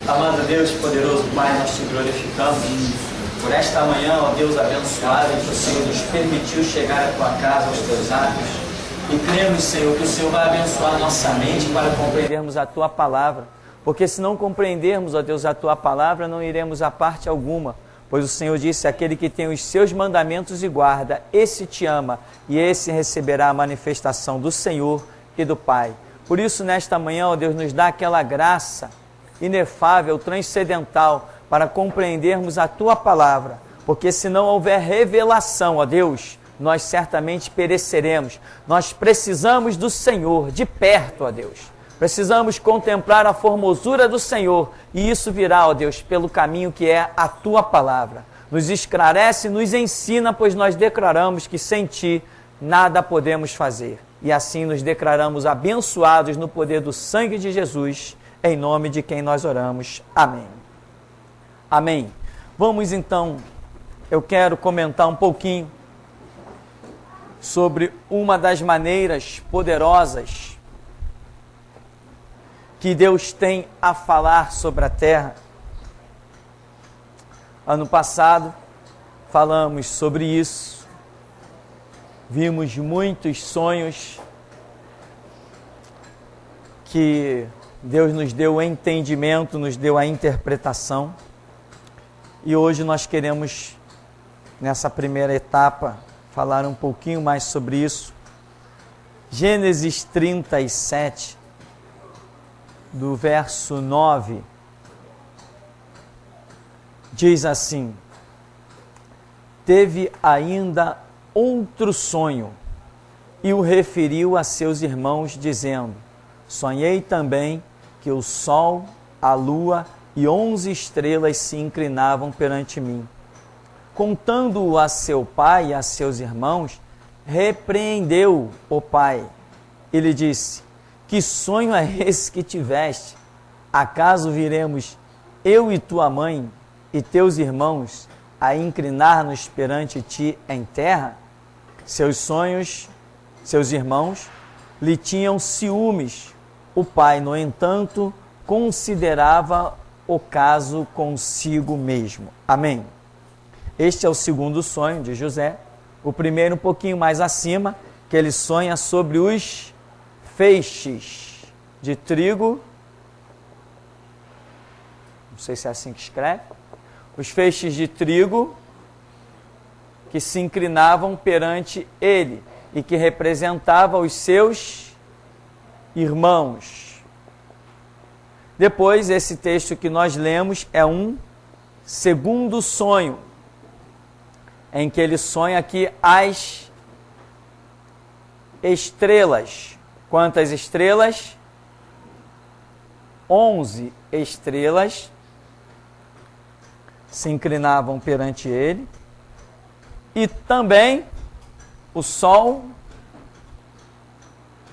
Amado Deus, poderoso Pai, nós te glorificamos por esta manhã, ó Deus abençoado, que o Senhor nos permitiu chegar à tua casa, aos teus atos. E cremos, Senhor, que o Senhor vai abençoar a nossa mente para compreendermos a tua palavra. Porque se não compreendermos, ó Deus, a tua palavra, não iremos a parte alguma. Pois o Senhor disse, aquele que tem os seus mandamentos e guarda, esse te ama, e esse receberá a manifestação do Senhor e do Pai. Por isso, nesta manhã, ó Deus, nos dá aquela graça inefável, transcendental, para compreendermos a tua palavra. Porque se não houver revelação, ó Deus, nós certamente pereceremos. Nós precisamos do Senhor, de perto, ó Deus. Precisamos contemplar a formosura do Senhor, e isso virá, ó Deus, pelo caminho que é a tua palavra. Nos esclarece, nos ensina, pois nós declaramos que sem ti nada podemos fazer. E assim nos declaramos abençoados no poder do sangue de Jesus, em nome de quem nós oramos. Amém. Amém. Vamos então, eu quero comentar um pouquinho sobre uma das maneiras poderosas que Deus tem a falar sobre a terra. Ano passado falamos sobre isso, vimos muitos sonhos que Deus nos deu o entendimento, nos deu a interpretação, e hoje nós queremos, nessa primeira etapa, falar um pouquinho mais sobre isso. Gênesis 37, do verso 9, diz assim: teve ainda outro sonho, e o referiu a seus irmãos, dizendo: sonhei também que o sol, a lua e 11 estrelas se inclinavam perante mim. Contando-o a seu pai e a seus irmãos, repreendeu o pai e lhe disse: que sonho é esse que tiveste? Acaso viremos eu e tua mãe e teus irmãos a inclinar-nos perante ti em terra? Seus irmãos lhe tinham ciúmes. O pai, no entanto, considerava o caso consigo mesmo. Amém. Este é o segundo sonho de José. O primeiro um pouquinho mais acima, que ele sonha sobre os feixes de trigo. Não sei se é assim que escreve. Os feixes de trigo que se inclinavam perante ele e que representava os seus irmãos. Depois, esse texto que nós lemos é um segundo sonho, em que ele sonha que as estrelas. Quantas estrelas? 11 estrelas se inclinavam perante ele, e também o sol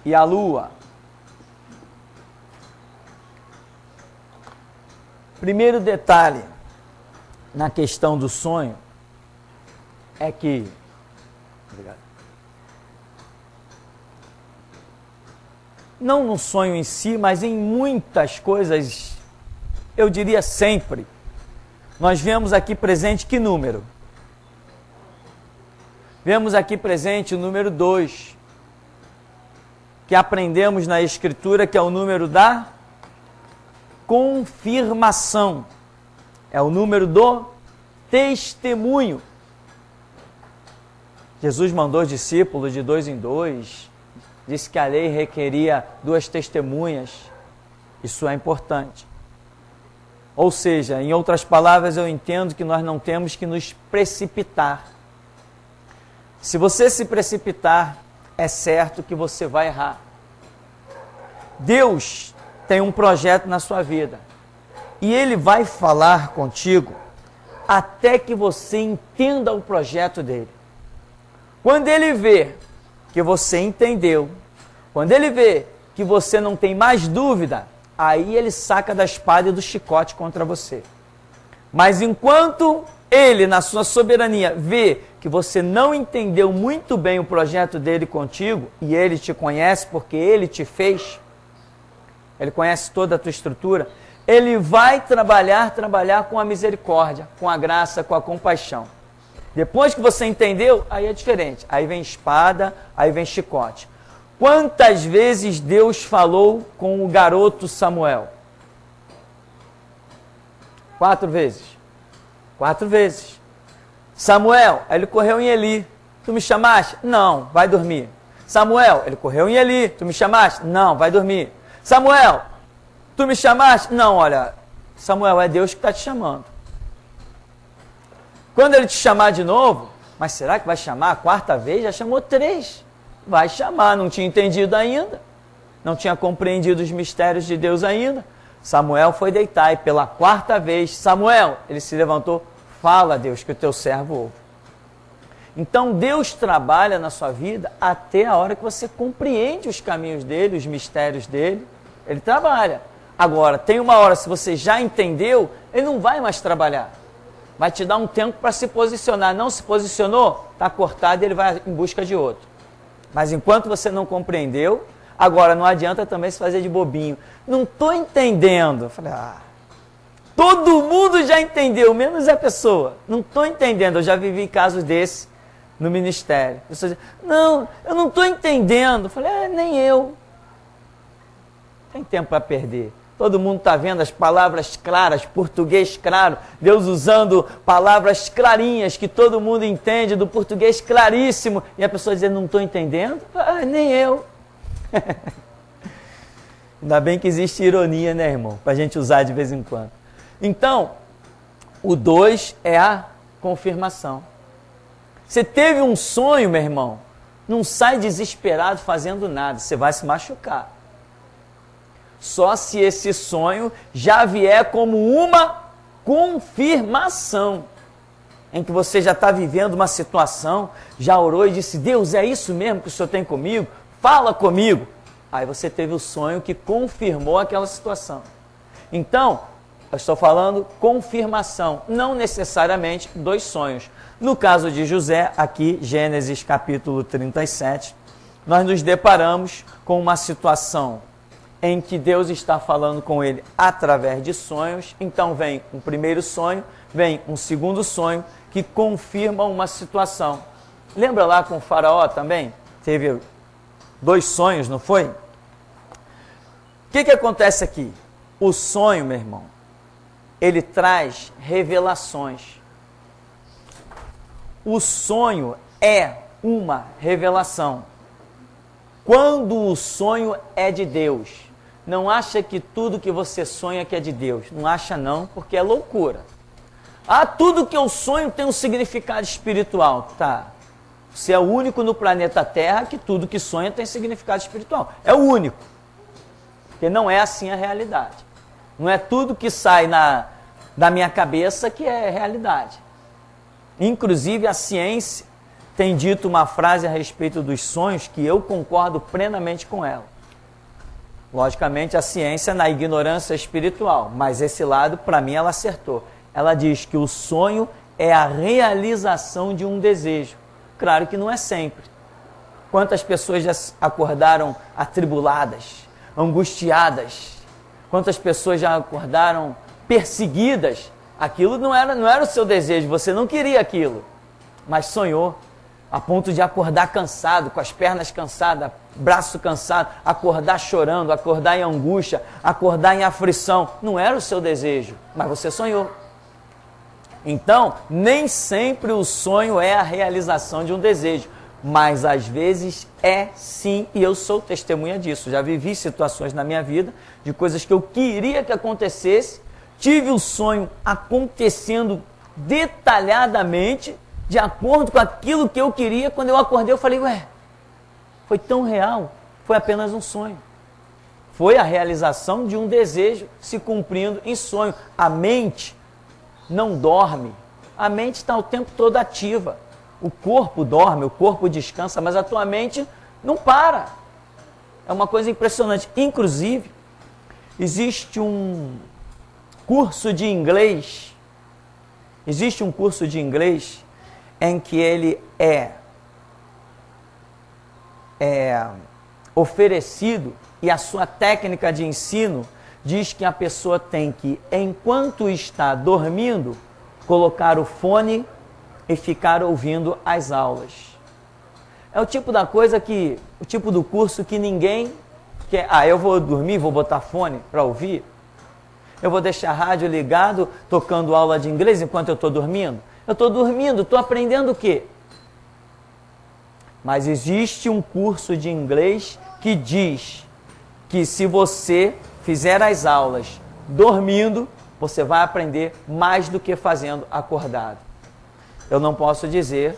e a lua. Primeiro detalhe na questão do sonho é que, não no sonho em si, mas em muitas coisas, eu diria sempre, nós vemos aqui presente que número? Vemos aqui presente o número 2, que aprendemos na Escritura que é o número da confirmação, é o número do testemunho. Jesus mandou os discípulos de 2 em 2, disse que a lei requeria 2 testemunhas, isso é importante. Ou seja, em outras palavras, eu entendo que nós não temos que nos precipitar. Se você se precipitar, é certo que você vai errar. Deus tem um projeto na sua vida, e Ele vai falar contigo até que você entenda o projeto dele. Quando Ele vê que você entendeu, quando Ele vê que você não tem mais dúvida, aí Ele saca da espada e do chicote contra você. Mas enquanto Ele, na sua soberania, vê que você não entendeu muito bem o projeto dele contigo, e Ele te conhece porque Ele te fez, Ele conhece toda a tua estrutura, ele vai trabalhar com a misericórdia, com a graça, com a compaixão. Depois que você entendeu, aí é diferente. Aí vem espada, aí vem chicote. Quantas vezes Deus falou com o garoto Samuel? 4 vezes. 4 vezes. Samuel, ele correu em Eli. Tu me chamaste? Não, vai dormir. Samuel, ele correu em Eli. Tu me chamaste? Não, vai dormir. Samuel, tu me chamaste? Não, olha, Samuel, é Deus que está te chamando. Quando ele te chamar de novo, mas será que vai chamar a 4ª vez? Já chamou 3. Vai chamar, não tinha entendido ainda. Não tinha compreendido os mistérios de Deus ainda. Samuel foi deitar e pela 4ª vez, Samuel, ele se levantou, fala a Deus que o teu servo ouve. Então Deus trabalha na sua vida até a hora que você compreende os caminhos dele, os mistérios dele. Ele trabalha. Agora, tem uma hora, se você já entendeu, ele não vai mais trabalhar. Vai te dar um tempo para se posicionar. Não se posicionou, está cortado e ele vai em busca de outro. Mas enquanto você não compreendeu, agora não adianta também se fazer de bobinho. Não estou entendendo. Eu falei, todo mundo já entendeu, menos a pessoa. Não estou entendendo, eu já vivi casos desse no ministério. Pessoas dizem, não, eu não estou entendendo. Eu falei, nem eu. Tem tempo para perder. Todo mundo está vendo as palavras claras, português claro, Deus usando palavras clarinhas que todo mundo entende, do português claríssimo, e a pessoa dizendo, não estou entendendo? Nem eu. Ainda bem que existe ironia, né, irmão? Para a gente usar de vez em quando. Então, o 2 é a confirmação. Você teve um sonho, meu irmão, não sai desesperado fazendo nada, você vai se machucar. Só se esse sonho já vier como uma confirmação, em que você já está vivendo uma situação, já orou e disse, Deus, é isso mesmo que o Senhor tem comigo? Fala comigo. Aí você teve o sonho que confirmou aquela situação. Então, eu estou falando confirmação, não necessariamente 2 sonhos. No caso de José, aqui, Gênesis capítulo 37, nós nos deparamos com uma situação em que Deus está falando com ele através de sonhos. Então vem um primeiro sonho, vem um segundo sonho, que confirma uma situação. Lembra lá com o faraó também? Teve 2 sonhos, não foi? O que acontece aqui? O sonho, meu irmão, ele traz revelações. O sonho é uma revelação. Quando o sonho é de Deus, não acha que tudo que você sonha que é de Deus. Não acha não, porque é loucura. Tudo que eu sonho tem um significado espiritual. Tá. Você é o único no planeta Terra que tudo que sonha tem significado espiritual. É o único. Porque não é assim a realidade. Não é tudo que sai da minha cabeça que é realidade. Inclusive a ciência tem dito uma frase a respeito dos sonhos que eu concordo plenamente com ela. Logicamente, a ciência na ignorância espiritual, mas esse lado, para mim, ela acertou. Ela diz que o sonho é a realização de um desejo. Claro que não é sempre. Quantas pessoas já acordaram atribuladas, angustiadas? Quantas pessoas já acordaram perseguidas? Aquilo não era o seu desejo, você não queria aquilo, mas sonhou. A ponto de acordar cansado, com as pernas cansadas, braço cansado, acordar chorando, acordar em angústia, acordar em aflição. Não era o seu desejo, mas você sonhou. Então, nem sempre o sonho é a realização de um desejo, mas às vezes é sim, e eu sou testemunha disso. Já vivi situações na minha vida de coisas que eu queria que acontecesse, tive o sonho acontecendo detalhadamente, de acordo com aquilo que eu queria. Quando eu acordei, eu falei, foi tão real, foi apenas um sonho. Foi a realização de um desejo se cumprindo em sonho. A mente não dorme, a mente está o tempo todo ativa. O corpo dorme, o corpo descansa, mas a tua mente não para. É uma coisa impressionante. Inclusive, existe um curso de inglês, em que ele é oferecido, e a sua técnica de ensino diz que a pessoa tem que, enquanto está dormindo, colocar o fone e ficar ouvindo as aulas. É o tipo da coisa que, o tipo do curso que ninguém quer. Ah, eu vou dormir, vou botar fone para ouvir? Eu vou deixar a rádio ligado, tocando aula de inglês enquanto eu estou dormindo? Eu estou dormindo, estou aprendendo o quê? Mas existe um curso de inglês que diz que se você fizer as aulas dormindo, você vai aprender mais do que fazendo acordado. Eu não posso dizer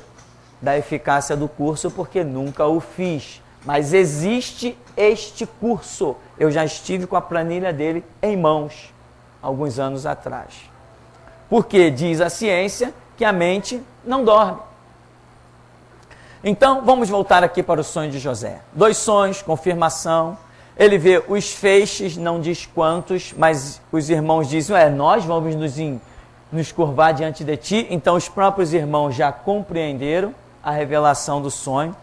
da eficácia do curso porque nunca o fiz, mas existe este curso. Eu já estive com a planilha dele em mãos alguns anos atrás. Porque diz a ciência que a mente não dorme. Então, vamos voltar aqui para o sonho de José. 2 sonhos, confirmação. Ele vê os feixes, não diz quantos, mas os irmãos dizem, nós vamos nos curvar diante de ti. Então, os próprios irmãos já compreenderam a revelação do sonho.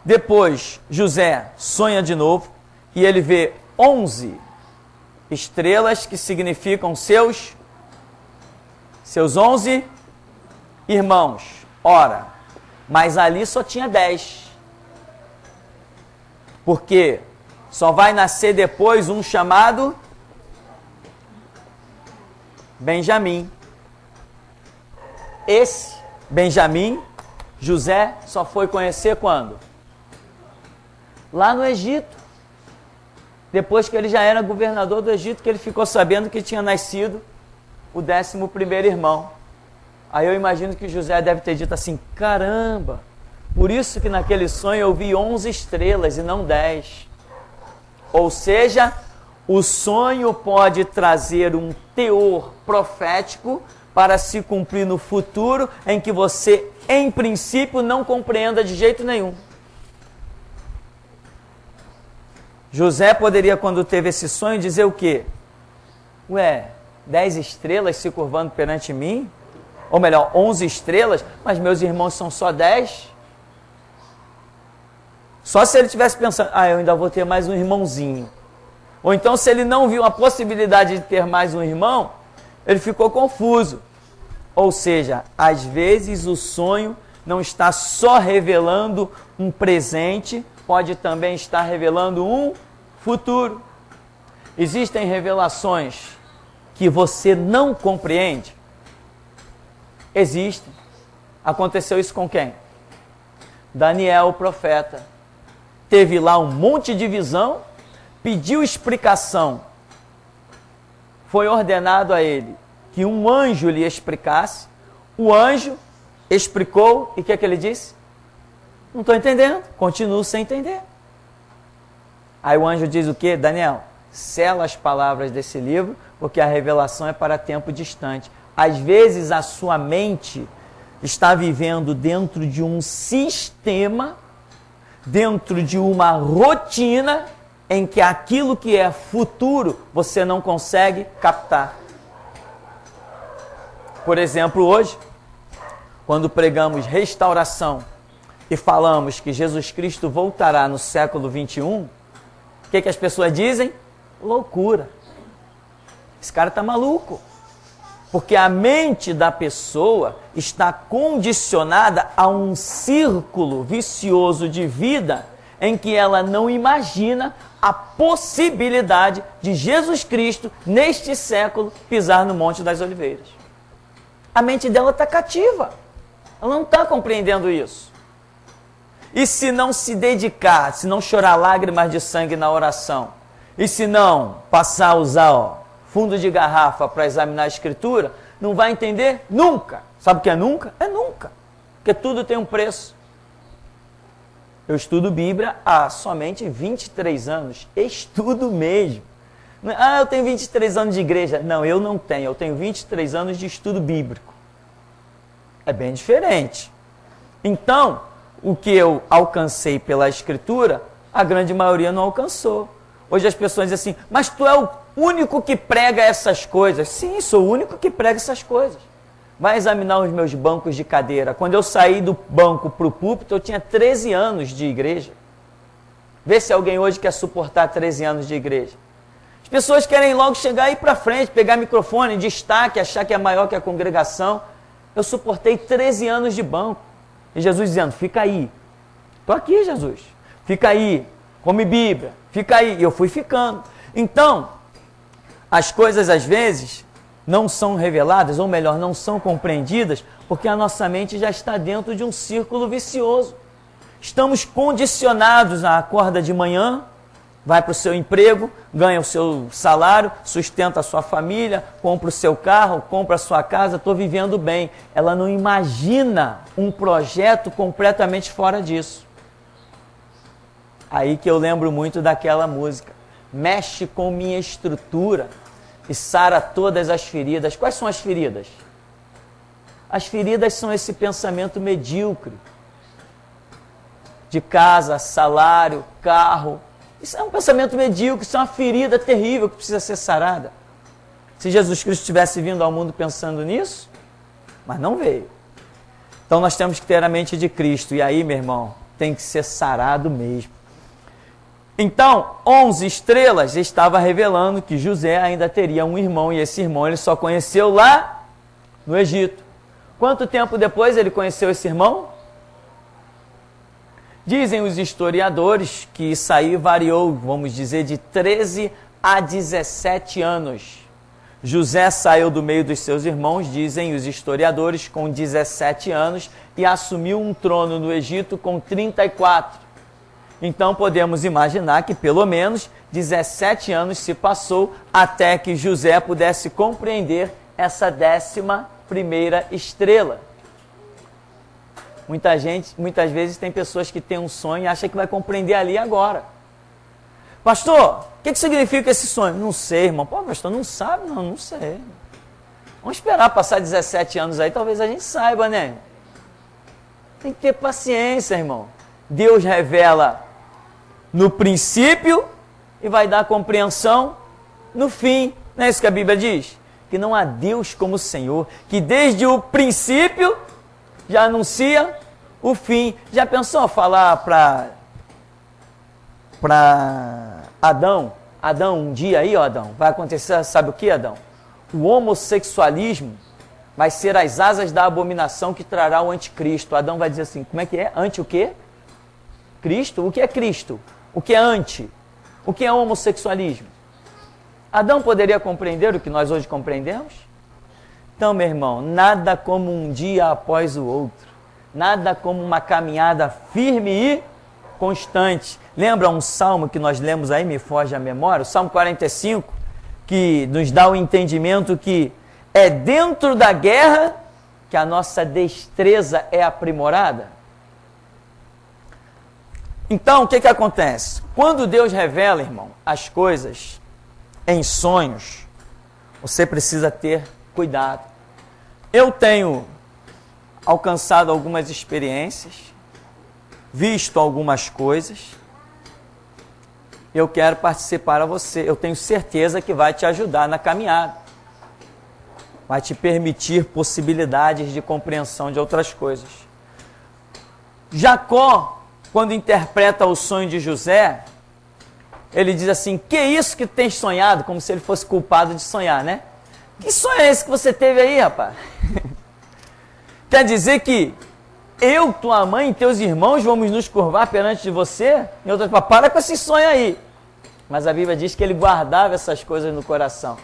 Depois, José sonha de novo e ele vê 11 estrelas que significam seus 11 irmãos. Ora, mas ali só tinha 10. Porque só vai nascer depois um chamado Benjamim. Esse Benjamim, José só foi conhecer quando? Lá no Egito. Depois que ele já era governador do Egito, que ele ficou sabendo que tinha nascido o 11º irmão. Aí eu imagino que José deve ter dito assim, caramba, por isso que naquele sonho eu vi 11 estrelas e não 10. Ou seja, o sonho pode trazer um teor profético para se cumprir no futuro, em que você, em princípio, não compreenda de jeito nenhum. José poderia, quando teve esse sonho, dizer o quê? 10 estrelas se curvando perante mim? Ou melhor, 11 estrelas, mas meus irmãos são só 10? Só se ele estivesse pensando, eu ainda vou ter mais um irmãozinho. Ou então, se ele não viu a possibilidade de ter mais um irmão, ele ficou confuso. Ou seja, às vezes o sonho não está só revelando um presente, pode também estar revelando um futuro. Existem revelações que você não compreende? Existem. Aconteceu isso com quem? Daniel, o profeta. Teve lá um monte de visão, pediu explicação. Foi ordenado a ele que um anjo lhe explicasse. O anjo explicou e o que é que ele disse? Não estou entendendo, continuo sem entender. Aí o anjo diz o quê? Daniel, sela as palavras desse livro, porque a revelação é para tempo distante. Às vezes a sua mente está vivendo dentro de um sistema, dentro de uma rotina, em que aquilo que é futuro você não consegue captar. Por exemplo, hoje, quando pregamos restauração e falamos que Jesus Cristo voltará no século 21, o que as pessoas dizem? Loucura. Esse cara está maluco. Porque a mente da pessoa está condicionada a um círculo vicioso de vida em que ela não imagina a possibilidade de Jesus Cristo, neste século, pisar no Monte das Oliveiras. A mente dela está cativa. Ela não está compreendendo isso. E se não se dedicar, se não chorar lágrimas de sangue na oração, e se não passar a usar fundo de garrafa para examinar a Escritura, não vai entender nunca. Sabe o que é nunca? É nunca. Porque tudo tem um preço. Eu estudo Bíblia há somente 23 anos. Estudo mesmo. Eu tenho 23 anos de igreja. Não, eu não tenho. Eu tenho 23 anos de estudo bíblico. É bem diferente. Então, o que eu alcancei pela Escritura, a grande maioria não alcançou. Hoje as pessoas dizem assim, mas tu é o único que prega essas coisas. Sim, sou o único que prega essas coisas. Vai examinar os meus bancos de cadeira. Quando eu saí do banco para o púlpito, eu tinha 13 anos de igreja. Vê se alguém hoje quer suportar 13 anos de igreja. As pessoas querem logo chegar e ir para frente, pegar microfone, destaque, achar que é maior que a congregação. Eu suportei 13 anos de banco. E Jesus dizendo, fica aí. Estou aqui, Jesus. Fica aí, come Bíblia, fica aí. E eu fui ficando. Então, as coisas às vezes não são reveladas, ou melhor, não são compreendidas, porque a nossa mente já está dentro de um círculo vicioso. Estamos condicionados a acorda de manhã, vai para o seu emprego, ganha o seu salário, sustenta a sua família, compra o seu carro, compra a sua casa, estou vivendo bem. Ela não imagina um projeto completamente fora disso. Aí que eu lembro muito daquela música. Mexe com minha estrutura e sara todas as feridas. Quais são as feridas? As feridas são esse pensamento medíocre. De casa, salário, carro. Isso é um pensamento medíocre, isso é uma ferida terrível que precisa ser sarada. Se Jesus Cristo tivesse vindo ao mundo pensando nisso, mas não veio. Então nós temos que ter a mente de Cristo. E aí, meu irmão, tem que ser sarado mesmo. Então, 11 estrelas estava revelando que José ainda teria um irmão, e esse irmão ele só conheceu lá no Egito. Quanto tempo depois ele conheceu esse irmão? Dizem os historiadores que isso aí variou, vamos dizer, de 13 a 17 anos. José saiu do meio dos seus irmãos, dizem os historiadores, com 17 anos e assumiu um trono no Egito com 34. Então podemos imaginar que pelo menos 17 anos se passou até que José pudesse compreender essa 11ª estrela. Muitas vezes tem pessoas que têm um sonho e acham que vai compreender ali agora. Pastor, o que significa esse sonho? Não sei, irmão. Pô, pastor, não sabe? Não sei. Vamos esperar passar 17 anos aí, talvez a gente saiba, né? Tem que ter paciência, irmão. Deus revela no princípio e vai dar compreensão no fim. Não é isso que a Bíblia diz? Que não há Deus como o Senhor, que desde o princípio já anuncia o fim. Já pensou falar para Adão? Adão, um dia aí, ó Adão, vai acontecer, sabe o que, Adão? O homossexualismo vai ser as asas da abominação que trará o anticristo. Adão vai dizer assim, como é que é? Anti o quê? Cristo? O que é Cristo? O que é anti? O que é homossexualismo? Adão poderia compreender o que nós hoje compreendemos? Então, meu irmão, nada como um dia após o outro. Nada como uma caminhada firme e constante. Lembra um salmo que nós lemos aí, me foge a memória? O Salmo 45, que nos dá o entendimento que é dentro da guerra que a nossa destreza é aprimorada. Então, o que acontece? Quando Deus revela, irmão, as coisas em sonhos, você precisa ter cuidado. Eu tenho alcançado algumas experiências, visto algumas coisas, eu quero participar a você. Eu tenho certeza que vai te ajudar na caminhada. Vai te permitir possibilidades de compreensão de outras coisas. Jacó, quando interpreta o sonho de José, ele diz assim, que é isso que tens sonhado? Como se ele fosse culpado de sonhar, né? Que sonho é esse que você teve aí, rapaz? Quer dizer que eu, tua mãe e teus irmãos vamos nos curvar perante de você? Em outras palavras, para com esse sonho aí. Mas a Bíblia diz que ele guardava essas coisas no coração,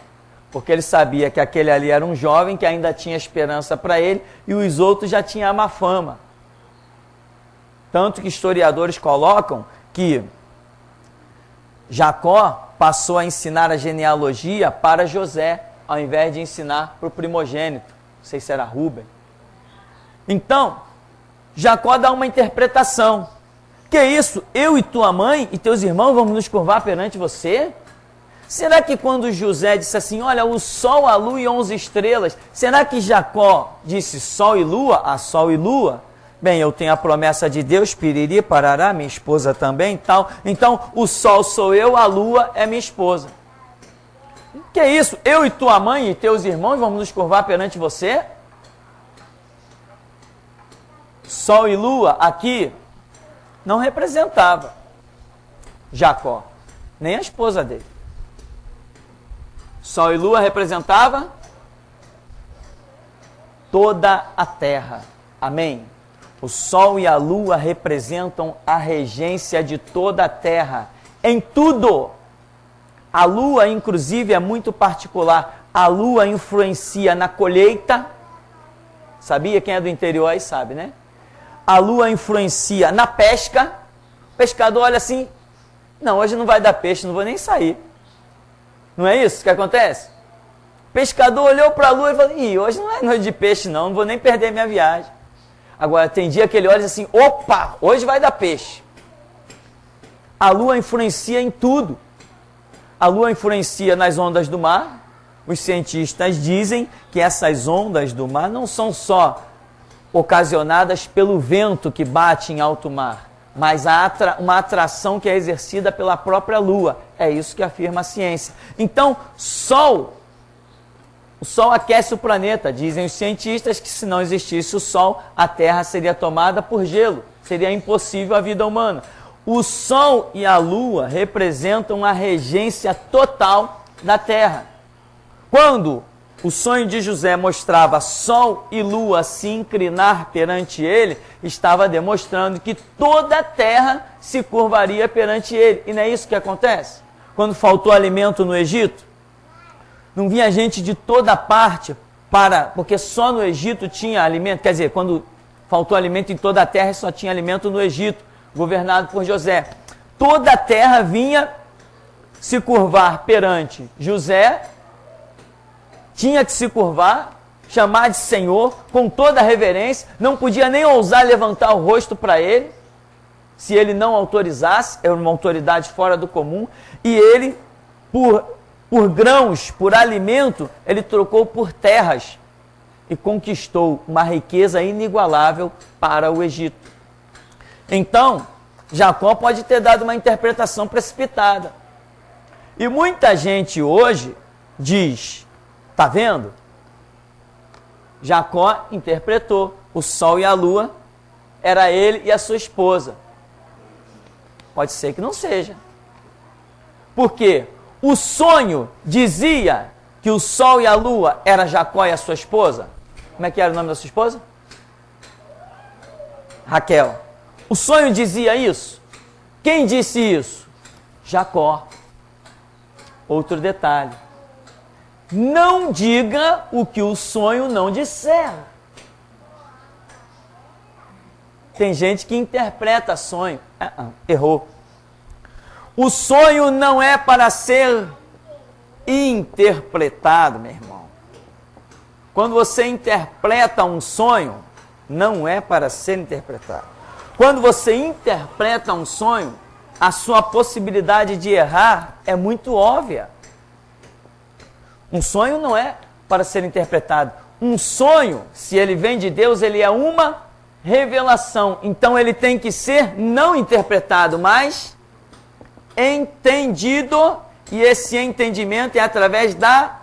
porque ele sabia que aquele ali era um jovem que ainda tinha esperança para ele e os outros já tinham a má fama. Tanto que historiadores colocam que Jacó passou a ensinar a genealogia para José, ao invés de ensinar para o primogênito. Não sei se era Rúben. Então, Jacó dá uma interpretação. Que é isso? Eu e tua mãe e teus irmãos vamos nos curvar perante você? Será que quando José disse assim, olha, o sol, a lua e 11 estrelas, será que Jacó disse sol e lua, a sol e lua? Bem, eu tenho a promessa de Deus, piriri, parará, minha esposa também, tal. Então, o sol sou eu, a lua é minha esposa. Que é isso? Eu e tua mãe e teus irmãos vamos nos curvar perante você? Sol e lua aqui não representava Jacó, nem a esposa dele. Sol e lua representava toda a terra. Amém? O sol e a lua representam a regência de toda a terra, em tudo. A lua, inclusive, é muito particular. A lua influencia na colheita. Sabia? Quem é do interior aí sabe, né? A lua influencia na pesca. O pescador olha assim, não, hoje não vai dar peixe, não vou nem sair. Não é isso que acontece? O pescador olhou para a lua e falou, hoje não é noite de peixe não vou nem perder minha viagem. Agora, tem dia que ele olha assim, opa, hoje vai dar peixe. A lua influencia em tudo. A lua influencia nas ondas do mar. Os cientistas dizem que essas ondas do mar não são só ocasionadas pelo vento que bate em alto mar, mas uma atração que é exercida pela própria lua. É isso que afirma a ciência. Então, o Sol aquece o planeta. Dizem os cientistas que se não existisse o Sol, a Terra seria tomada por gelo. Seria impossível a vida humana. O Sol e a Lua representam a regência total da Terra. Quando o sonho de José mostrava Sol e Lua se inclinar perante ele, estava demonstrando que toda a Terra se curvaria perante ele. E não é isso que acontece? Quando faltou alimento no Egito, não vinha gente de toda parte porque só no Egito tinha alimento. Quer dizer, quando faltou alimento em toda a terra, só tinha alimento no Egito, governado por José. Toda a terra vinha se curvar perante José, tinha que se curvar, chamar de Senhor, com toda a reverência, não podia nem ousar levantar o rosto para ele, se ele não autorizasse, era uma autoridade fora do comum, e ele, por grãos, por alimento, ele trocou por terras e conquistou uma riqueza inigualável para o Egito. Então, Jacó pode ter dado uma interpretação precipitada. E muita gente hoje diz, tá vendo? Jacó interpretou, o sol e a lua, era ele e a sua esposa. Pode ser que não seja. Por quê? O sonho dizia que o sol e a lua era Jacó e a sua esposa. Como é que era o nome da sua esposa? Raquel. O sonho dizia isso? Quem disse isso? Jacó. Outro detalhe. Não diga o que o sonho não disser. Tem gente que interpreta sonho. Errou. O sonho não é para ser interpretado, meu irmão. Quando você interpreta um sonho, não é para ser interpretado. Quando você interpreta um sonho, a sua possibilidade de errar é muito óbvia. Um sonho não é para ser interpretado. Um sonho, se ele vem de Deus, ele é uma revelação. Então ele tem que ser não interpretado, mas entendido, e esse entendimento é através da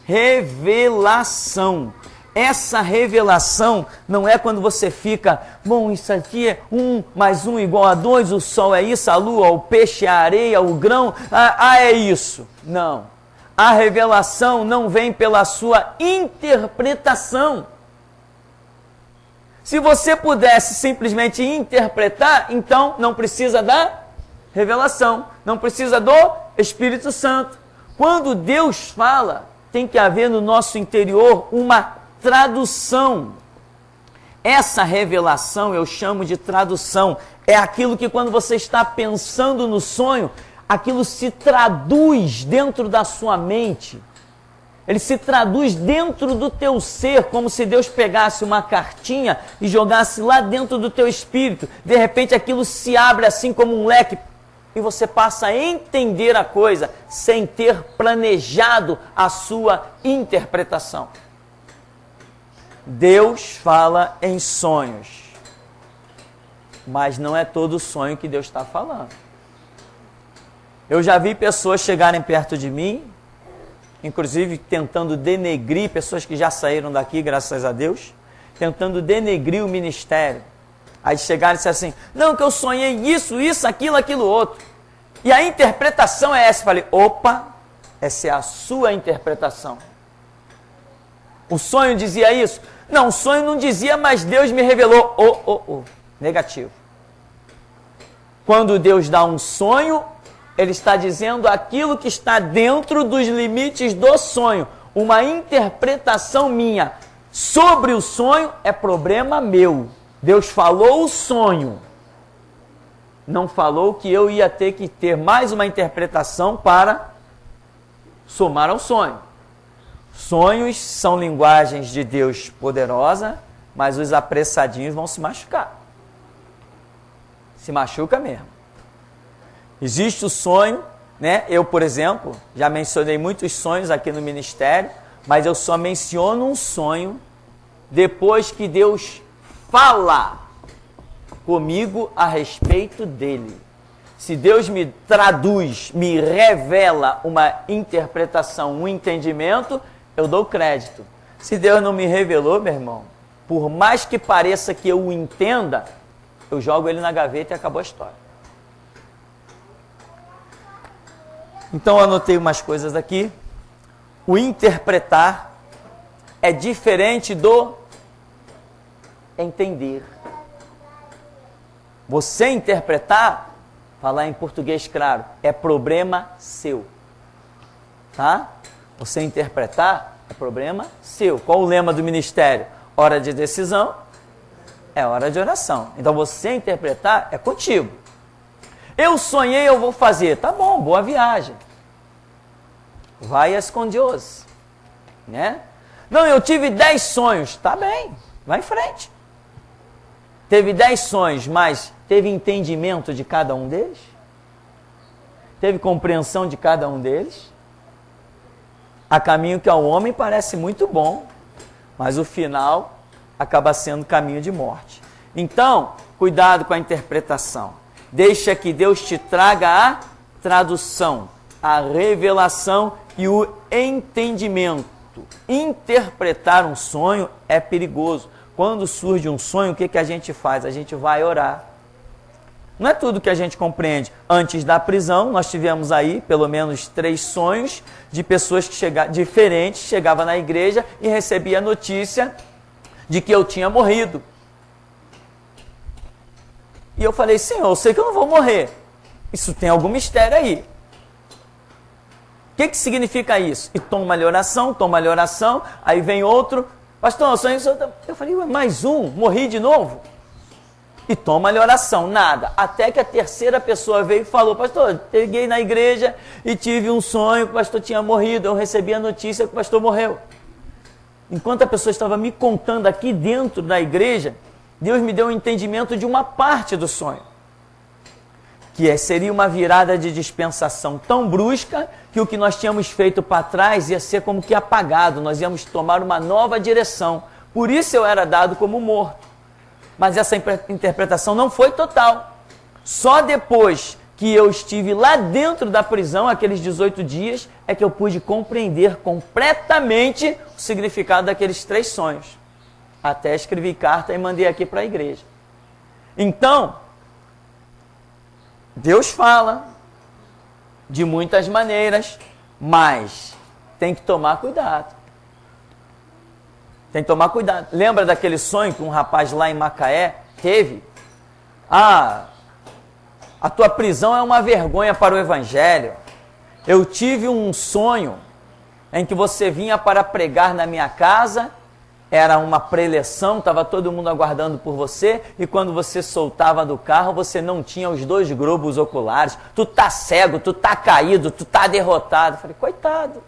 revelação. Essa revelação não é quando você fica, bom, isso aqui é 1 mais 1 igual a 2, o sol é isso, a lua, o peixe, a areia, o grão, é isso. Não. A revelação não vem pela sua interpretação. Se você pudesse simplesmente interpretar, então não precisa da revelação, não precisa do Espírito Santo. Quando Deus fala, tem que haver no nosso interior uma tradução. Essa revelação eu chamo de tradução. É aquilo que quando você está pensando no sonho, aquilo se traduz dentro da sua mente. Ele se traduz dentro do teu ser, como se Deus pegasse uma cartinha e jogasse lá dentro do teu espírito. De repente aquilo se abre assim como um leque e você passa a entender a coisa sem ter planejado a sua interpretação. Deus fala em sonhos, mas não é todo sonho que Deus está falando. Eu já vi pessoas chegarem perto de mim, inclusive tentando denegrir, pessoas que já saíram daqui, graças a Deus, tentando denegrir o ministério. Aí chegaram e disseram assim, não, que eu sonhei isso, aquilo, aquilo outro. E a interpretação é essa. Falei, opa, Essa é a sua interpretação. O sonho dizia isso? Não, o sonho não dizia, mas Deus me revelou. Negativo. Quando Deus dá um sonho, Ele está dizendo aquilo que está dentro dos limites do sonho. Uma interpretação minha sobre o sonho é problema meu. Deus falou o sonho. Não falou que eu ia ter que ter mais uma interpretação para somar ao sonho. Sonhos são linguagens de Deus poderosa, mas os apressadinhos vão se machucar. Se machuca mesmo. Existe o sonho, né? Eu, por exemplo, já mencionei muitos sonhos aqui no ministério, mas eu só menciono um sonho depois que Deus fala comigo a respeito dele. Se Deus me traduz, me revela uma interpretação, um entendimento, eu dou crédito. Se Deus não me revelou, meu irmão, por mais que pareça que eu o entenda, eu jogo ele na gaveta e acabou a história. Então eu anotei umas coisas aqui. O interpretar é diferente do entender. Você interpretar, falar em português claro, é problema seu. Tá? Você interpretar é problema seu. Qual o lema do ministério? Hora de decisão é hora de oração. Então você interpretar é contigo. Eu sonhei, eu vou fazer. Tá bom, boa viagem. Vai com Deus. Né? Não, eu tive 10 sonhos. Tá bem, vai em frente. Teve 10 sonhos, mas teve entendimento de cada um deles? Teve compreensão de cada um deles? Há caminho que ao homem parece muito bom, mas o final acaba sendo caminho de morte. Então, cuidado com a interpretação. Deixa que Deus te traga a tradução, a revelação e o entendimento. Interpretar um sonho é perigoso. Quando surge um sonho, o que a gente faz? A gente vai orar. Não é tudo que a gente compreende. Antes da prisão, nós tivemos aí pelo menos 3 sonhos de pessoas que diferentes, chegavam na igreja e recebia a notícia de que eu tinha morrido. E eu falei, Senhor, eu sei que eu não vou morrer. Isso tem algum mistério aí. O que significa isso? E toma a oração, aí vem outro, pastor, eu falei, mais um, morri de novo? E toma a oração, nada. Até que a terceira pessoa veio e falou, pastor, cheguei na igreja e tive um sonho que o pastor tinha morrido, eu recebi a notícia que o pastor morreu. Enquanto a pessoa estava me contando aqui dentro da igreja, Deus me deu um entendimento de uma parte do sonho. Que seria uma virada de dispensação tão brusca que o que nós tínhamos feito para trás ia ser como que apagado, nós íamos tomar uma nova direção. Por isso eu era dado como morto. Mas essa interpretação não foi total. Só depois que eu estive lá dentro da prisão, aqueles 18 dias, é que eu pude compreender completamente o significado daqueles 3 sonhos. Até escrevi carta e mandei aqui para a igreja. Então, Deus fala de muitas maneiras, mas tem que tomar cuidado. Tem que tomar cuidado. Lembra daquele sonho que um rapaz lá em Macaé teve? A tua prisão é uma vergonha para o evangelho. Eu tive um sonho em que você vinha para pregar na minha casa, era uma preleção, estava todo mundo aguardando por você, e quando você soltava do carro, você não tinha os 2 globos oculares, tu tá cego, tu tá caído, tu tá derrotado. Eu falei, coitado.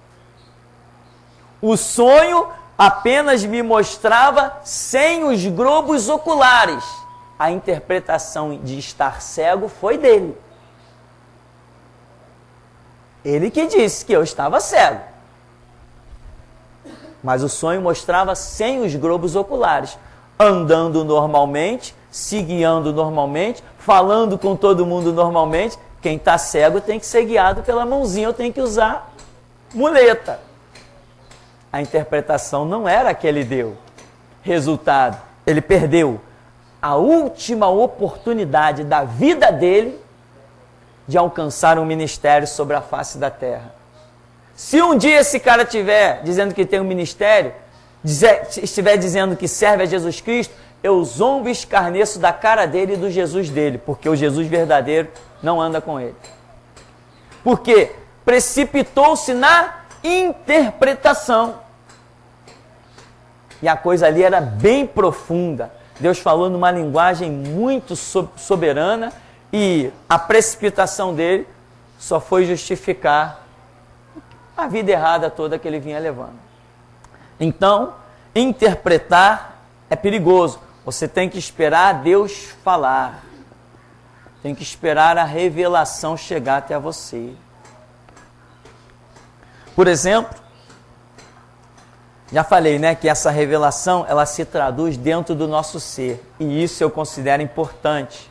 O sonho apenas me mostrava sem os globos oculares. A interpretação de estar cego foi dele. Ele que disse que eu estava cego. Mas o sonho mostrava sem os globos oculares, andando normalmente, se guiando normalmente, falando com todo mundo normalmente. Quem está cego tem que ser guiado pela mãozinha, eu tenho que usar muleta. A interpretação não era a que ele deu. Resultado, ele perdeu a última oportunidade da vida dele de alcançar um ministério sobre a face da terra. Se um dia esse cara estiver dizendo que tem um ministério, estiver dizendo que serve a Jesus Cristo, eu zombo e escarneço da cara dele e do Jesus dele, porque o Jesus verdadeiro não anda com ele. Porque precipitou-se na interpretação. E a coisa ali era bem profunda. Deus falou numa linguagem muito soberana e a precipitação dele só foi justificar a vida errada toda que ele vinha levando. Então, interpretar é perigoso. Você tem que esperar Deus falar. Tem que esperar a revelação chegar até você. Por exemplo, já falei, né, que essa revelação, ela se traduz dentro do nosso ser. E isso eu considero importante.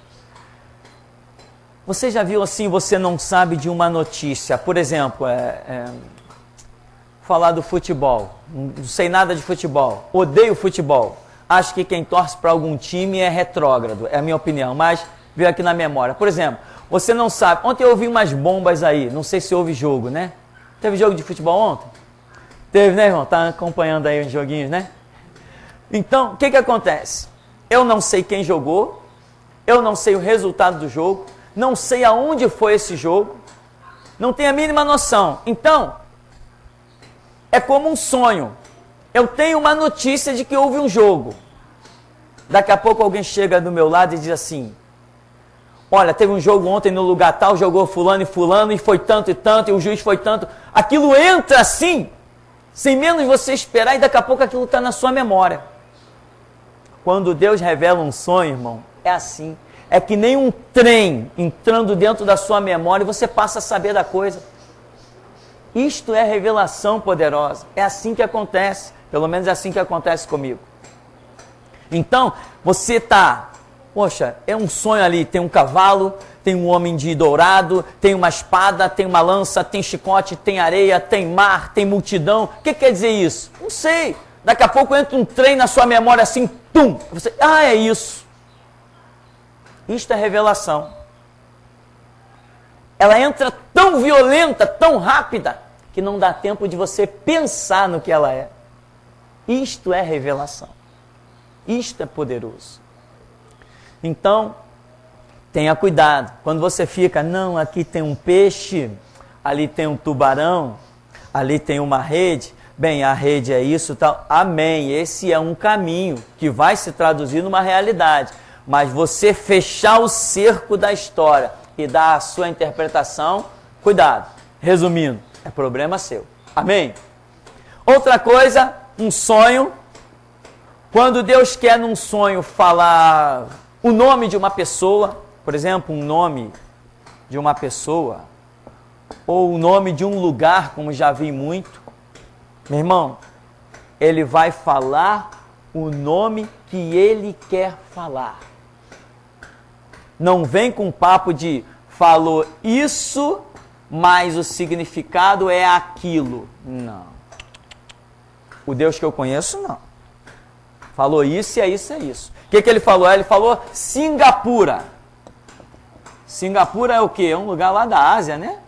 Você já viu assim, você não sabe de uma notícia, por exemplo, falar do futebol, não sei nada de futebol, odeio futebol, acho que quem torce para algum time é retrógrado, é a minha opinião, mas veio aqui na memória. Por exemplo, você não sabe, ontem eu ouvi umas bombas aí, não sei se houve jogo, né? Teve jogo de futebol ontem? Teve, né, irmão? Tá acompanhando aí os joguinhos, né? Então, o que acontece? Eu não sei quem jogou, eu não sei o resultado do jogo, não sei aonde foi esse jogo, não tenho a mínima noção. Então, é como um sonho. Eu tenho uma notícia de que houve um jogo. Daqui a pouco alguém chega do meu lado e diz assim: olha, teve um jogo ontem no lugar tal, jogou fulano e foi tanto e tanto, e o juiz foi tanto. Aquilo entra assim, sem menos você esperar, e daqui a pouco aquilo está na sua memória. Quando Deus revela um sonho, irmão, é assim. É que nem um trem entrando dentro da sua memória e você passa a saber da coisa. Isto é revelação poderosa. É assim que acontece. Pelo menos é assim que acontece comigo. Então, você está... Poxa, é um sonho ali. Tem um cavalo, tem um homem de dourado, tem uma espada, tem uma lança, tem chicote, tem areia, tem mar, tem multidão. O que quer dizer isso? Não sei. Daqui a pouco entra um trem na sua memória assim, tum! Você, é isso. Isto é revelação. Ela entra tão violenta, tão rápida, que não dá tempo de você pensar no que ela é. Isto é revelação. Isto é poderoso. Então, tenha cuidado. Quando você fica, não, aqui tem um peixe, ali tem um tubarão, ali tem uma rede. Bem, a rede é isso, tal. Amém. Esse é um caminho que vai se traduzir numa realidade. Mas você fechar o cerco da história e dar a sua interpretação, cuidado. Resumindo, é problema seu. Amém? Outra coisa, um sonho. Quando Deus quer num sonho falar o nome de uma pessoa, por exemplo, um nome de uma pessoa, ou o nome de um lugar, como já vi muito, meu irmão, ele vai falar o nome que ele quer falar. Não vem com papo de falou isso, mas o significado é aquilo. Não. O Deus que eu conheço, não. Falou isso e é isso, é isso. O que ele falou? Ele falou Singapura. Singapura é o quê? É um lugar lá da Ásia, né?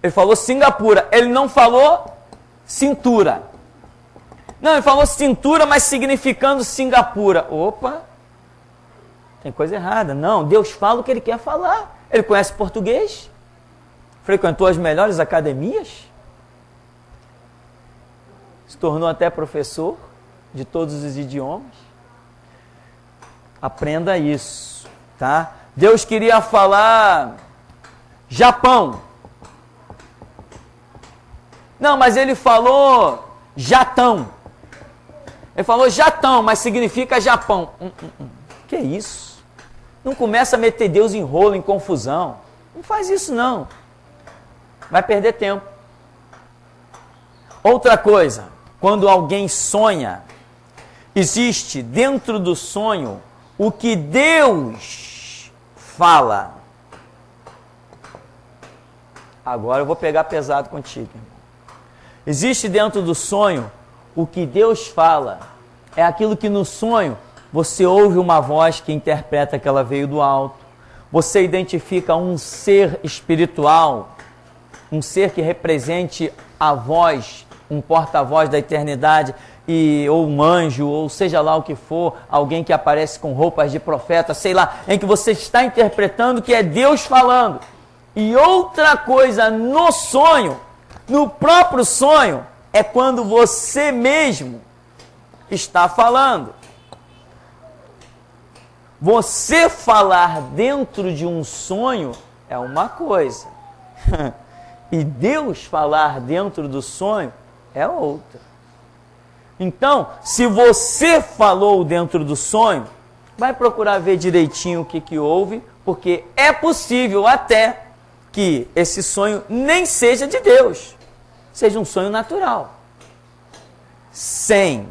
Ele falou Singapura. Ele não falou cintura. Não, ele falou cintura, mas significando Singapura. Opa! Tem coisa errada. Não, Deus fala o que ele quer falar. Ele conhece português. Frequentou as melhores academias. Se tornou até professor de todos os idiomas. Aprenda isso, tá? Deus queria falar Japão. Não, mas ele falou jatão. Ele falou jatão, mas significa Japão. Que isso? Não começa a meter Deus em rolo, em confusão. Não faz isso não. Vai perder tempo. Outra coisa, quando alguém sonha, existe dentro do sonho o que Deus fala. Agora eu vou pegar pesado contigo. Existe dentro do sonho o que Deus fala. É aquilo que no sonho você ouve uma voz que interpreta que ela veio do alto. Você identifica um ser espiritual um ser que represente a voz, um porta-voz da eternidade, ou um anjo, ou seja lá o que for, alguém que aparece com roupas de profeta, sei lá, em que você está interpretando que é Deus falando. E outra coisa no sonho, no próprio sonho, é quando você mesmo está falando. Você falar dentro de um sonho é uma coisa. E Deus falar dentro do sonho é outra. Então, se você falou dentro do sonho, vai procurar ver direitinho o que houve, porque é possível até que esse sonho nem seja de Deus, seja um sonho natural. Sem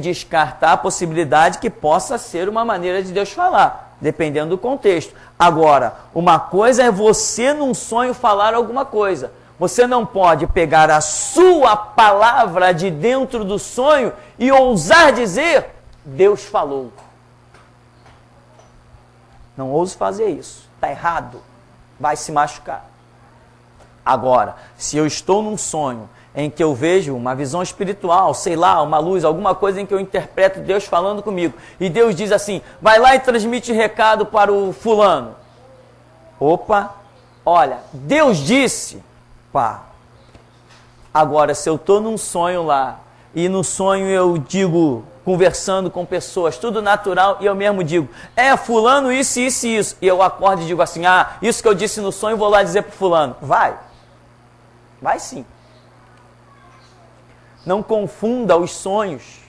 descartar a possibilidade que possa ser uma maneira de Deus falar, dependendo do contexto. Agora, uma coisa é você num sonho falar alguma coisa. Você não pode pegar a sua palavra de dentro do sonho e ousar dizer, Deus falou. Não ouse fazer isso. Está errado. Vai se machucar. Agora, se eu estou num sonho em que eu vejo uma visão espiritual, sei lá, uma luz, alguma coisa em que eu interpreto Deus falando comigo, e Deus diz assim, vai lá e transmite recado para o fulano. Opa, olha, Deus disse, pá. Agora, se eu estou num sonho lá, e no sonho eu digo, conversando com pessoas, tudo natural, e eu mesmo digo, fulano isso, isso e isso, e eu acordo e digo assim, isso que eu disse no sonho, vou lá dizer para fulano. Vai sim. Não confunda os sonhos.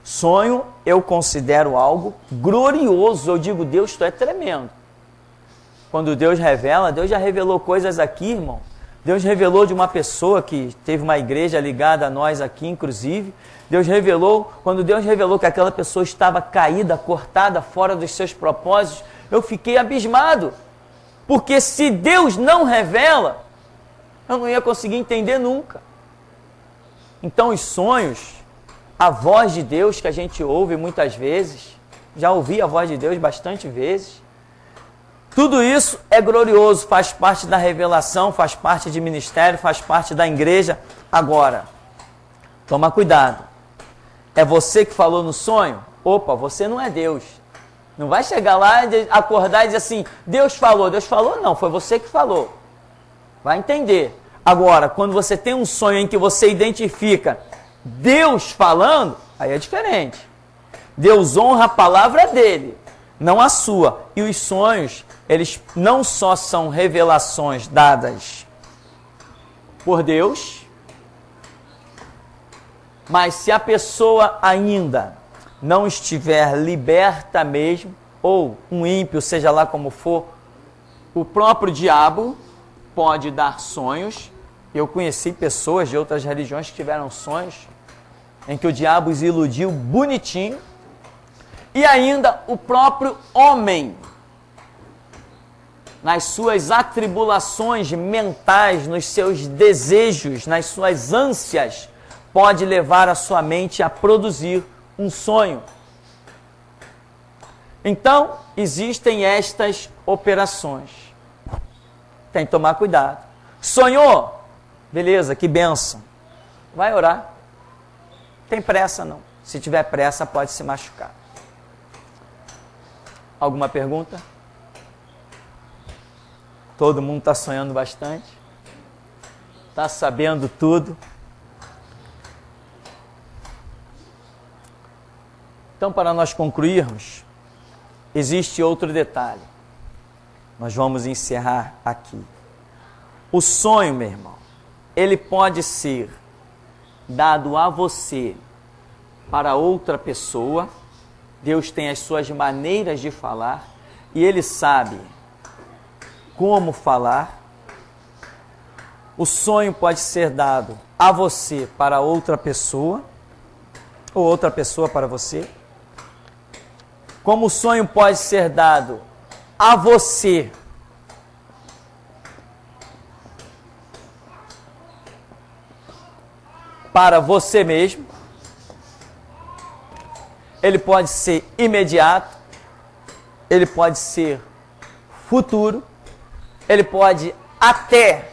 Sonho eu considero algo glorioso. Eu digo, Deus, tu é tremendo. Quando Deus revela, Deus já revelou coisas aqui, irmão. Deus revelou de uma pessoa que teve uma igreja ligada a nós aqui, inclusive. Deus revelou, quando Deus revelou que aquela pessoa estava caída, cortada, fora dos seus propósitos, eu fiquei abismado. Porque se Deus não revela, eu não ia conseguir entender nunca. Então os sonhos, a voz de Deus que a gente ouve muitas vezes, já ouvi a voz de Deus bastante vezes, tudo isso é glorioso, faz parte da revelação, faz parte de ministério, faz parte da igreja. Agora, toma cuidado. É você que falou no sonho? Opa, você não é Deus. Não vai chegar lá, acordar e dizer assim, Deus falou não, foi você que falou. Vai entender. Agora, quando você tem um sonho em que você identifica Deus falando, aí é diferente. Deus honra a palavra dele, não a sua. E os sonhos, eles não só são revelações dadas por Deus, mas se a pessoa ainda não estiver liberta mesmo, ou um ímpio, seja lá como for, o próprio diabo pode dar sonhos. Eu conheci pessoas de outras religiões que tiveram sonhos em que o diabo os iludiu bonitinho. E ainda o próprio homem, nas suas atribulações mentais, nos seus desejos, nas suas ânsias, pode levar a sua mente a produzir um sonho. Então, existem estas operações. Tem que tomar cuidado. Sonhou? Beleza, que bênção. Vai orar. Tem pressa não. Se tiver pressa, pode se machucar. Alguma pergunta? Todo mundo está sonhando bastante? Está sabendo tudo? Então, para nós concluirmos, existe outro detalhe. Nós vamos encerrar aqui. O sonho, meu irmão, ele pode ser dado a você para outra pessoa. Deus tem as suas maneiras de falar e Ele sabe como falar. O sonho pode ser dado a você para outra pessoa ou outra pessoa para você. Como o sonho pode ser dado a você para você mesmo. Ele pode ser imediato, ele pode ser futuro, ele pode até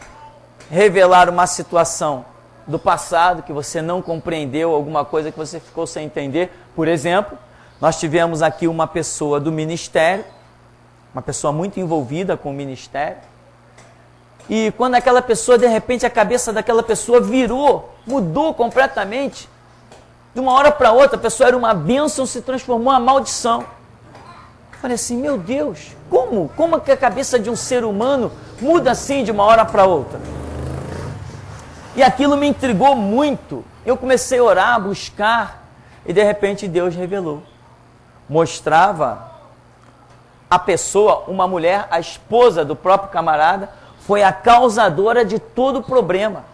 revelar uma situação do passado que você não compreendeu, alguma coisa que você ficou sem entender. Por exemplo, nós tivemos aqui uma pessoa do ministério, uma pessoa muito envolvida com o ministério, e quando aquela pessoa, de repente, a cabeça daquela pessoa virou, mudou completamente, de uma hora para outra, a pessoa era uma bênção, se transformou em uma maldição. Eu falei assim, meu Deus, como que a cabeça de um ser humano muda assim de uma hora para outra? E aquilo me intrigou muito. Eu comecei a orar, a buscar, e de repente Deus revelou. Mostrava a pessoa, uma mulher, a esposa do próprio camarada, foi a causadora de todo o problema.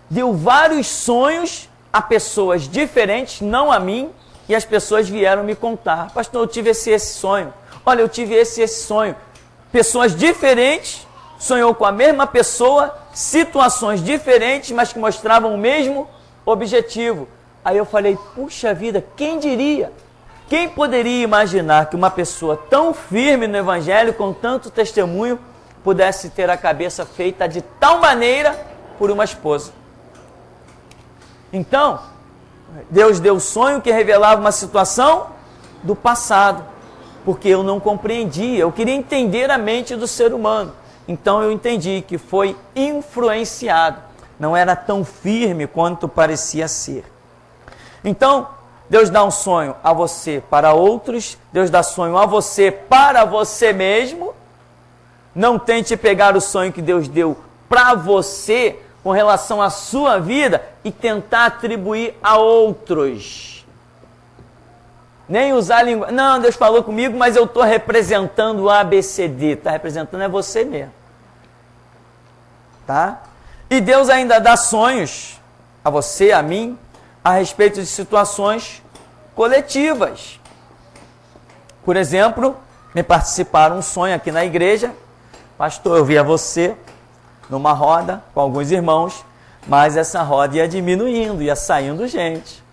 Deu vários sonhos a pessoas diferentes, não a mim, e as pessoas vieram me contar. Pastor, eu tive esse sonho. Olha, eu tive esse sonho. Pessoas diferentes, sonhou com a mesma pessoa, situações diferentes, mas que mostravam o mesmo objetivo. Aí eu falei, puxa vida, quem diria? Quem poderia imaginar que uma pessoa tão firme no Evangelho, com tanto testemunho, pudesse ter a cabeça feita de tal maneira por uma esposa? Então, Deus deu o sonho que revelava uma situação do passado, porque eu não compreendia, eu queria entender a mente do ser humano. Então eu entendi que foi influenciado, não era tão firme quanto parecia ser. Então, Deus dá um sonho a você para outros, Deus dá sonho a você para você mesmo. Não tente pegar o sonho que Deus deu para você com relação à sua vida e tentar atribuir a outros. Nem usar a língua. Não, Deus falou comigo, mas eu estou representando o ABCD. Está representando é você mesmo. Tá? E Deus ainda dá sonhos a você, a mim, a respeito de situações coletivas. Por exemplo, me participaram um sonho aqui na igreja. Pastor, eu via você numa roda com alguns irmãos, mas essa roda ia diminuindo, ia saindo gente.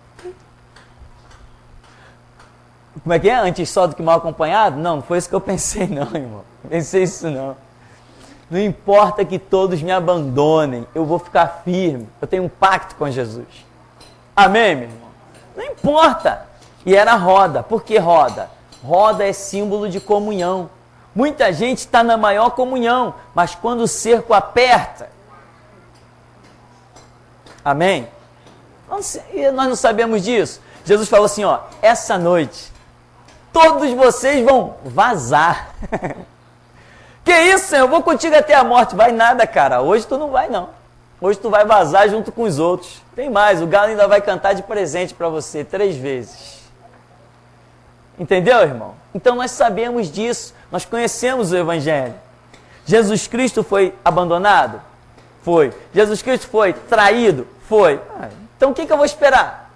Como é que é? Antes só do que mal acompanhado? Não, não foi isso que eu pensei não, irmão. Pensei isso não. Não importa que todos me abandonem, eu vou ficar firme. Eu tenho um pacto com Jesus. Amém, meu irmão? Não importa. E era roda. Por que roda? Roda é símbolo de comunhão. Muita gente está na maior comunhão, mas quando o cerco aperta... Amém? Nós não sabemos disso. Jesus falou assim, ó, essa noite, todos vocês vão vazar. Que isso, Senhor? Eu vou contigo até a morte. Vai nada, cara. Hoje tu não vai, não. Hoje tu vai vazar junto com os outros. Tem mais, o galo ainda vai cantar de presente para você 3 vezes. Entendeu, irmão? Então nós sabemos disso. Nós conhecemos o Evangelho. Jesus Cristo foi abandonado? Foi. Jesus Cristo foi traído? Foi. Então o que eu vou esperar?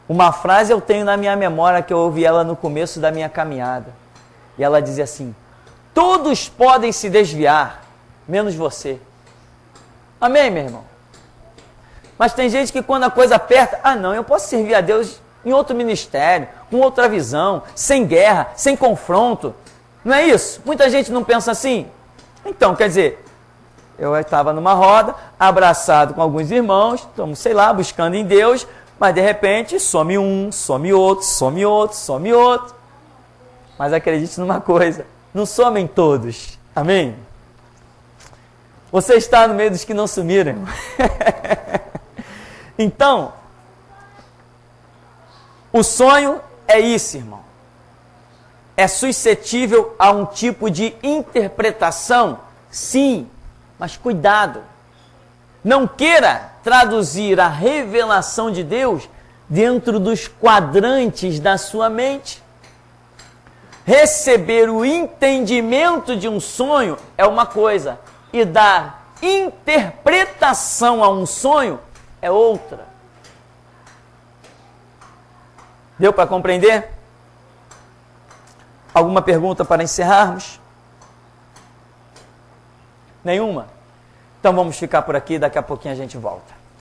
Uma frase eu tenho na minha memória que eu ouvi ela no começo da minha caminhada. E ela dizia assim, todos podem se desviar, menos você. Amém, meu irmão? Mas tem gente que quando a coisa aperta, não, eu posso servir a Deus em outro ministério, com outra visão, sem guerra, sem confronto. Não é isso? Muita gente não pensa assim. Então, quer dizer, eu estava numa roda, abraçado com alguns irmãos, estamos, sei lá, buscando em Deus, mas de repente some um, some outro, some outro, some outro. Mas acredite numa coisa, não somem todos. Amém? Você está no meio dos que não sumiram. Então, o sonho é isso, irmão. É suscetível a um tipo de interpretação? Sim, mas cuidado. Não queira traduzir a revelação de Deus dentro dos quadrantes da sua mente. Receber o entendimento de um sonho é uma coisa, e dar interpretação a um sonho é outra. Deu para compreender? Alguma pergunta para encerrarmos? Nenhuma? Então vamos ficar por aqui, daqui a pouquinho a gente volta.